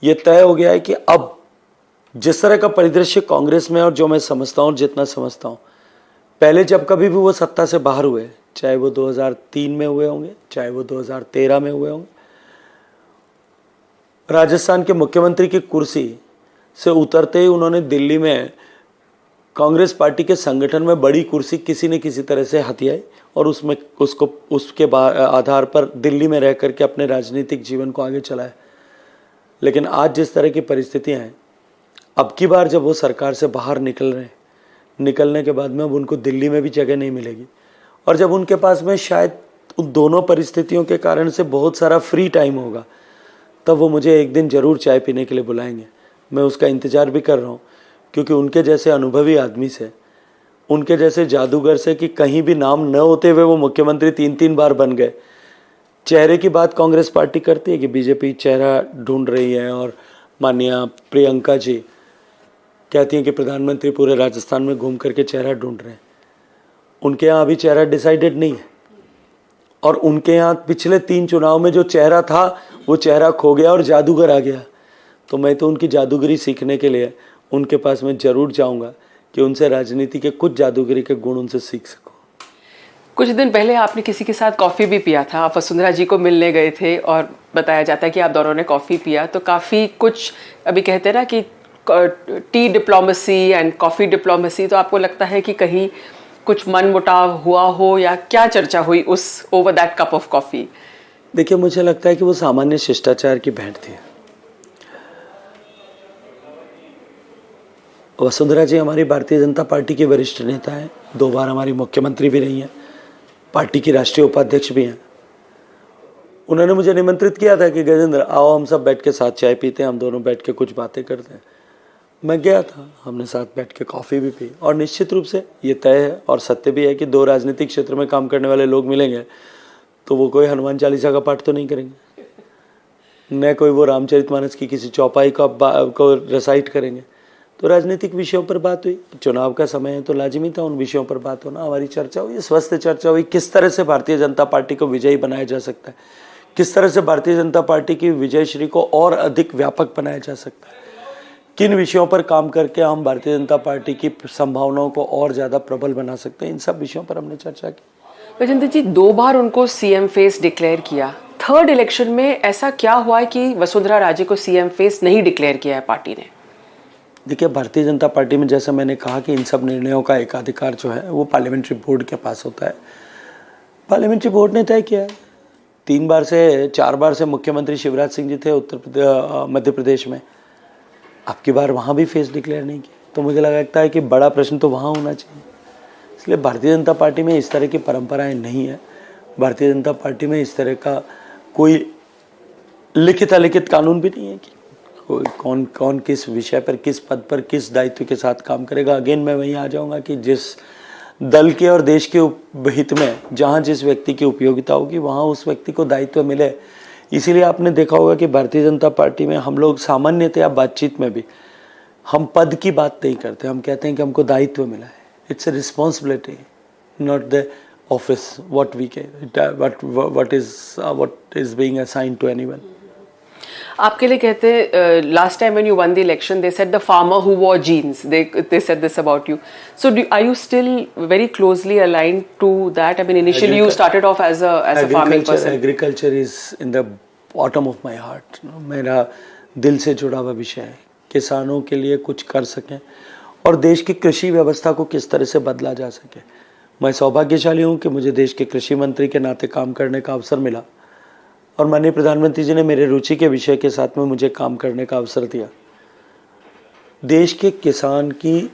ये तय हो गया है कि अब जिस तरह का परिदृश्य कांग्रेस में और जो मैं समझता हूँ, जितना समझता हूँ, पहले जब कभी भी वो सत्ता से बाहर हुए, चाहे वो 2003 में हुए होंगे, चाहे वो 2013 में हुए होंगे, राजस्थान के मुख्यमंत्री की कुर्सी से उतरते ही उन्होंने दिल्ली में कांग्रेस पार्टी के संगठन में बड़ी कुर्सी किसी न किसी तरह से हथियाई और उसमें उसके आधार पर दिल्ली में रह करके अपने राजनीतिक जीवन को आगे चलाया। लेकिन आज जिस तरह की परिस्थितियां हैं, अब की बार जब वो सरकार से बाहर निकल रहे हैं, निकलने के बाद में अब उनको दिल्ली में भी जगह नहीं मिलेगी और जब उनके पास में शायद उन दोनों परिस्थितियों के कारण से बहुत सारा फ्री टाइम होगा, तब वो मुझे एक दिन ज़रूर चाय पीने के लिए बुलाएंगे। मैं उसका इंतज़ार भी कर रहा हूँ, क्योंकि उनके जैसे अनुभवी आदमी से, उनके जैसे जादूगर से कि कहीं भी नाम न होते हुए वो मुख्यमंत्री 3-3 बार बन गए। चेहरे की बात कांग्रेस पार्टी करती है कि बीजेपी चेहरा ढूंढ रही है और माननीय प्रियंका जी कहती हैं कि प्रधानमंत्री पूरे राजस्थान में घूम करके चेहरा ढूंढ रहे हैं। उनके यहाँ अभी चेहरा डिसाइडेड नहीं है और उनके यहाँ पिछले 3 चुनाव में जो चेहरा था वो चेहरा खो गया और जादूगर आ गया। तो मैं तो उनकी जादूगरी सीखने के लिए उनके पास में ज़रूर जाऊंगा कि उनसे राजनीति के कुछ जादूगरी के गुण उनसे सीख सकूं। कुछ दिन पहले आपने किसी के साथ कॉफ़ी भी पिया था, आप वसुंधरा जी को मिलने गए थे और बताया जाता है कि आप दोनों ने कॉफ़ी पिया। तो काफ़ी कुछ अभी कहते हैं ना कि T diplomacy and coffee diplomacy, तो आपको लगता है कि कहीं कुछ मन मुटाव हुआ हो या क्या चर्चा हुई उस over that cup of coffee? देखिए, मुझे लगता है कि वो सामान्य शिष्टाचार की भेंट थी। वसुंधरा जी हमारी भारतीय जनता पार्टी की वरिष्ठ नेता हैं, 2 बार हमारी मुख्यमंत्री भी रही हैं, पार्टी की राष्ट्रीय उपाध्यक्ष भी हैं। उन्होंने मुझे निमंत्रित किया था कि गजेंद्र आओ हम सब बैठ के साथ चाय पीते हैं, हम दोनों बैठ के कुछ बातें करते हैं। मैं गया था, हमने साथ बैठ के कॉफ़ी भी पी और निश्चित रूप से ये तय है और सत्य भी है कि 2 राजनीतिक क्षेत्र में काम करने वाले लोग मिलेंगे तो वो कोई हनुमान चालीसा का पाठ तो नहीं करेंगे, न कोई वो रामचरितमानस की किसी चौपाई को रिसाइट करेंगे। तो राजनीतिक विषयों पर बात हुई, चुनाव का समय है तो लाजिमी था उन विषयों पर बात होना। हमारी चर्चा हुई, स्वस्थ चर्चा हुई, किस तरह से भारतीय जनता पार्टी को विजयी बनाया जा सकता है, किस तरह से भारतीय जनता पार्टी की विजयश्री को और अधिक व्यापक बनाया जा सकता है, किन विषयों पर काम करके हम भारतीय जनता पार्टी की संभावनाओं को और ज़्यादा प्रबल बना सकते हैं, इन सब विषयों पर हमने चर्चा की। गजेंद्र जी, 2 बार उनको सीएम फेस डिक्लेयर किया, थर्ड इलेक्शन में ऐसा क्या हुआ है कि वसुंधरा राजे को सीएम फेस नहीं डिक्लेयर किया है पार्टी ने? देखिए, भारतीय जनता पार्टी में जैसा मैंने कहा कि इन सब निर्णयों का एकाधिकार जो है वो पार्लियामेंट्री बोर्ड के पास होता है। पार्लियामेंट्री बोर्ड ने तय किया है। 3 बार से 4 बार से मुख्यमंत्री शिवराज सिंह जी थे मध्य प्रदेश में, अब की बार वहाँ भी फेस डिक्लेयर नहीं किया, तो मुझे लगता है कि बड़ा प्रश्न तो वहाँ होना चाहिए। इसलिए भारतीय जनता पार्टी में इस तरह की परंपराएं नहीं है। भारतीय जनता पार्टी में इस तरह का कोई लिखित अलिखित कानून भी नहीं है कि कौन कौन किस विषय पर, किस पद पर, किस दायित्व के साथ काम करेगा। अगेन मैं वहीं आ जाऊंगा कि जिस दल के और देश के हित में जहां जिस व्यक्ति की उपयोगिता होगी वहां उस व्यक्ति को दायित्व मिले। इसीलिए आपने देखा होगा कि भारतीय जनता पार्टी में हम लोग सामान्यतया बातचीत में भी हम पद की बात नहीं करते, हम कहते हैं कि हमको दायित्व मिला है। It's a responsibility, not the office what is being assigned to anyone. आपके लिए कहते हैं, last time when you won the election they said the farmer who wore jeans, they said this about you, so are you still very closely aligned to that? I mean initially you started off as a farming person. Agriculture is in the bottom of my heart, मेरा दिल से जुड़ा हुआ विषय है। किसानों के लिए कुछ कर सकें और देश की कृषि व्यवस्था को किस तरह से बदला जा सके। मैं सौभाग्यशाली हूँ कि मुझे देश के कृषि मंत्री के नाते काम करने का अवसर मिला और माननीय प्रधानमंत्री जी ने मेरे रुचि के विषय के साथ में मुझे काम करने का अवसर दिया। देश के किसान की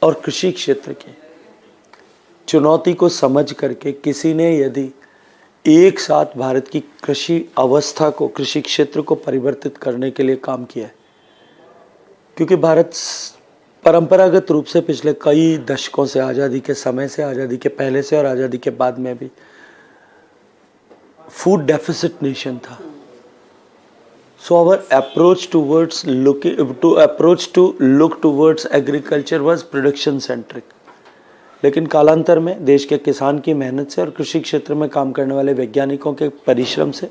और कृषि क्षेत्र की चुनौती को समझ करके किसी ने यदि एक साथ भारत की कृषि अवस्था को, कृषि क्षेत्र को परिवर्तित करने के लिए काम किया है, क्योंकि भारत परंपरागत रूप से पिछले कई दशकों से, आज़ादी के समय से, आज़ादी के पहले से और आज़ादी के बाद में भी फूड डेफिसिट नेशन था। So our approach to look towards agriculture was production centric. लेकिन कालांतर में देश के किसान की मेहनत से और कृषि क्षेत्र में काम करने वाले वैज्ञानिकों के परिश्रम से,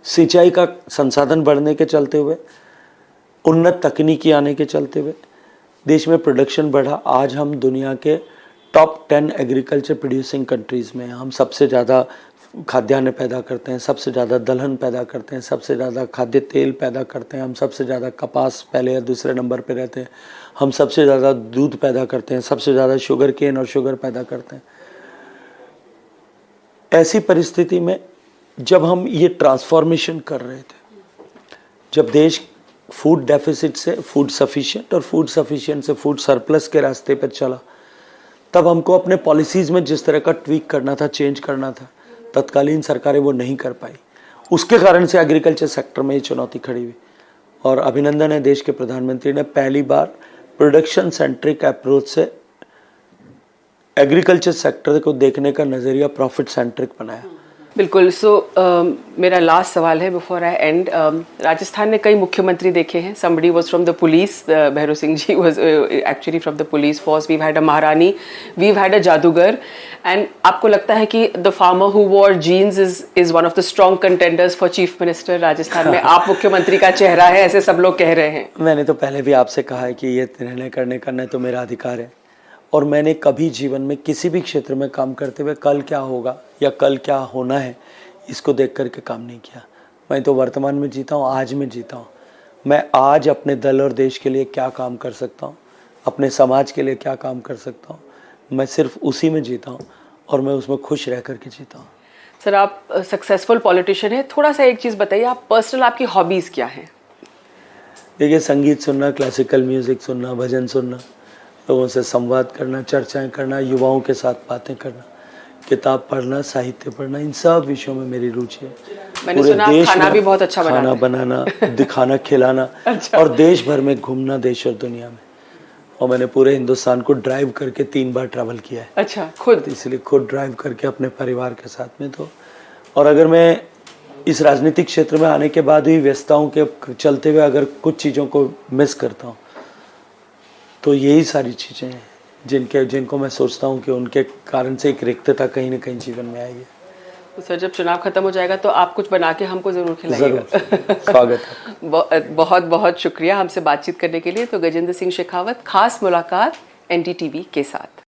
सिंचाई का संसाधन बढ़ने के चलते हुए, उन्नत तकनीकी आने के चलते हुए देश में प्रोडक्शन बढ़ा। आज हम दुनिया के टॉप 10 एग्रीकल्चर प्रोड्यूसिंग कंट्रीज़ में, हम सबसे ज़्यादा खाद्यान्न पैदा करते हैं, सबसे ज़्यादा दलहन पैदा करते हैं, सबसे ज़्यादा खाद्य तेल पैदा करते हैं, हम सबसे ज़्यादा कपास पहले या दूसरे नंबर पे रहते हैं, हम सबसे ज़्यादा दूध पैदा करते हैं, सबसे ज़्यादा शुगर केन और शुगर पैदा करते हैं। ऐसी परिस्थिति में जब हम ये ट्रांसफॉर्मेशन कर रहे थे, जब देश फूड डेफिसिट से फूड सफिशिएंट और फूड सफिशिएंट से फूड सरप्लस के रास्ते पर चला, तब हमको अपने पॉलिसीज़ में जिस तरह का ट्वीक करना था, चेंज करना था, तत्कालीन सरकारें वो नहीं कर पाई। उसके कारण से एग्रीकल्चर सेक्टर में ये चुनौती खड़ी हुई और अभिनंदन है देश के प्रधानमंत्री ने पहली बार प्रोडक्शन सेंट्रिक अप्रोच से एग्रीकल्चर सेक्टर को देखने का नज़रिया प्रॉफिट सेंट्रिक बनाया। बिल्कुल। सो मेरा लास्ट सवाल है बिफोर आई एंड। राजस्थान ने कई मुख्यमंत्री देखे हैं। Somebody was from the police, Bhairav Singh ji was actually from the police force. We had a Maharani, we had अ जादूगर। एंड आपको लगता है कि the farmer who wore jeans is one of the strong contenders for chief minister Rajasthan में? आप मुख्यमंत्री का चेहरा है, ऐसे सब लोग कह रहे हैं। मैंने तो पहले भी आपसे कहा है कि ये निर्णय करने का न तो मेरा अधिकार है और मैंने कभी जीवन में किसी भी क्षेत्र में काम करते हुए कल क्या होगा या कल क्या होना है इसको देख करके काम नहीं किया। मैं तो वर्तमान में जीता हूँ, आज में जीता हूँ। मैं आज अपने दल और देश के लिए क्या काम कर सकता हूँ, अपने समाज के लिए क्या काम कर सकता हूँ, मैं सिर्फ उसी में जीता हूँ और मैं उसमें खुश रह करके जीता हूँ। सर, आप सक्सेसफुल पॉलिटिशियन हैं, थोड़ा सा एक चीज़ बताइए, आप पर्सनल आपकी हॉबीज़ क्या हैं? देखिए, संगीत सुनना, क्लासिकल म्यूज़िक सुनना, भजन सुनना, लोगों से संवाद करना, चर्चाएं करना, युवाओं के साथ बातें करना, किताब पढ़ना, साहित्य पढ़ना, इन सब विषयों में मेरी रुचि है। मैंने सुना आप खाना भी बहुत अच्छा खाना बनाना, दिखाना, खिलाना अच्छा। और देश भर में घूमना, देश और दुनिया में। और मैंने पूरे हिंदुस्तान को ड्राइव करके 3 बार ट्रैवल किया है। अच्छा, खुद? इसलिए खुद ड्राइव करके अपने परिवार के साथ में। तो और अगर मैं इस राजनीतिक क्षेत्र में आने के बाद भी व्यस्तताओं के चलते हुए अगर कुछ चीज़ों को मिस करता हूँ तो यही सारी चीज़ें हैं जिनको मैं सोचता हूँ कि उनके कारण से एक रिक्तता कहीं ना कहीं जीवन में आएगी। तो सर जब चुनाव खत्म हो जाएगा तो आप कुछ बना के हमको जरूर खिलाइएगा। जरूर, स्वागत है। बहुत बहुत शुक्रिया हमसे बातचीत करने के लिए। तो गजेंद्र सिंह शेखावत, खास मुलाकात NDTV के साथ।